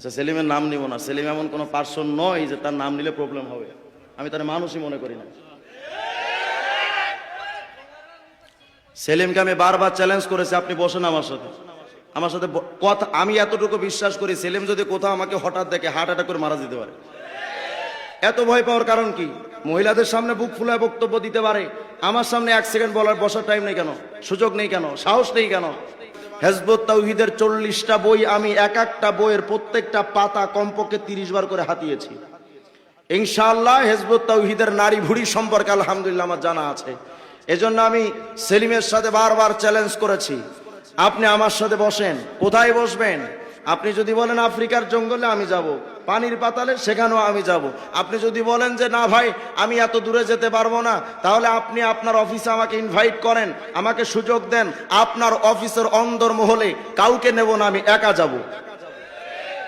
আচ্ছা, সেলিমের নাম নিব না। সেলিম এমন কোনো পার্সন নয় যে তার নাম নিলে প্রবলেম হবে। আমি তার মানুষই মনে করি না। সেলিমকে আমি বারবার চ্যালেঞ্জ করেছি, আপনি বসেন আমার সাথে কথা। আমি এতটুকু বিশ্বাস করি, সেলিম যদি কোথাও আমাকে হঠাৎ দেখে হার্ট অ্যাটাক করে মারা যেতে পারে। এত ভয় পাওয়ার কারণ কি? মহিলাদের সামনে বুক ফুলায় বক্তব্য দিতে পারে, আমার সামনে 1 সেকেন্ড বসার টাইম নেই কেন? সুযোগ নেই কেন? সাহস নেই কেন? হিজবুত তাওহীদের 40টা বই আমি এক একটা বইয়ের প্রত্যেকটা পাতা কমপক্ষে 30 বার করে হাতিয়েছি। ইনশাআল্লাহ হিজবুত তাওহীদের নারী ভুড়ি সম্পর্কে আলহামদুলিল্লাহ আমার জানা আছে। এজন্য আমি সেলিমের সাথে বারবার চ্যালেঞ্জ করেছি, আপনি আমার সাথে বসেন। কোথায় বসবেন? আপনি যদি বলেন আফ্রিকার জঙ্গলে, আমি যাব। পানির পাতালে, সেখানেও আমি যাব। আপনি যদি বলেন যে না ভাই আমি এত দূরে যেতে পারবো না, তাহলে আপনি আপনার অফিসে আমাকে ইনভাইট করেন, আমাকে সুযোগ দেন। আপনার অফিসের অন্দরমহলে কাউকে নেব না, আমি একা যাব।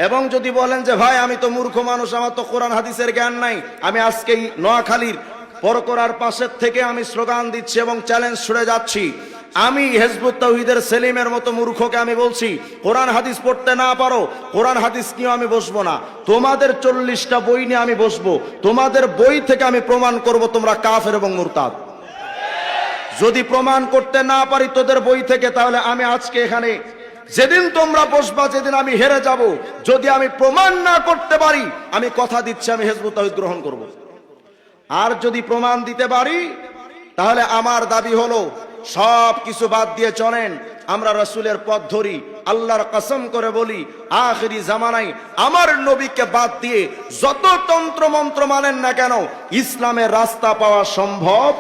এবং যদি বলেন যে ভাই আমি তো মূর্খ মানুষ, আমার তো কোরআন হাদিসের জ্ঞান নাই, আমি আজকেই নোয়াখালীর পরকরার পাশের থেকে আমি স্লোগান দিচ্ছি এবং চ্যালেঞ্জ ছুড়ে যাচ্ছি, আমি হিজবুত তাওহীদের সেলিমের মতো মূর্খকে আমি বলছি, কোরআন হাদিস পড়তে না পারো, কোরআন হাদিস নিয়ে আমি বসবো না। তোমাদের 40টা বই নিয়ে আমি বসবো। তোমাদের বই থেকে আমি প্রমাণ করব তোমরা কাফের এবং মুরতাদ। যদি প্রমাণ করতে না পারি তোদের বই থেকে, তাহলে আমি আজকে এখানে, যেদিন তোমরা বসবা, যেদিন আমি হেরে যাব, যদি আমি প্রমাণ না করতে পারি, আমি কথা দিচ্ছি আমি হিজবুত তাওহীদ গ্রহণ করব। আর যদি প্রমাণ দিতে পারি, তাহলে আমার দাবি হলো সব কিছু বাদ দিয়ে চলেন, আমরা রাসূলের পথ ধরি। আল্লাহর কসম করে বলি, আখিরি জামানায় আমার নবীকে বাদ দিয়ে যত তন্ত্র মন্ত্র মানেন না কেন, ইসলামের রাস্তা পাওয়া সম্ভব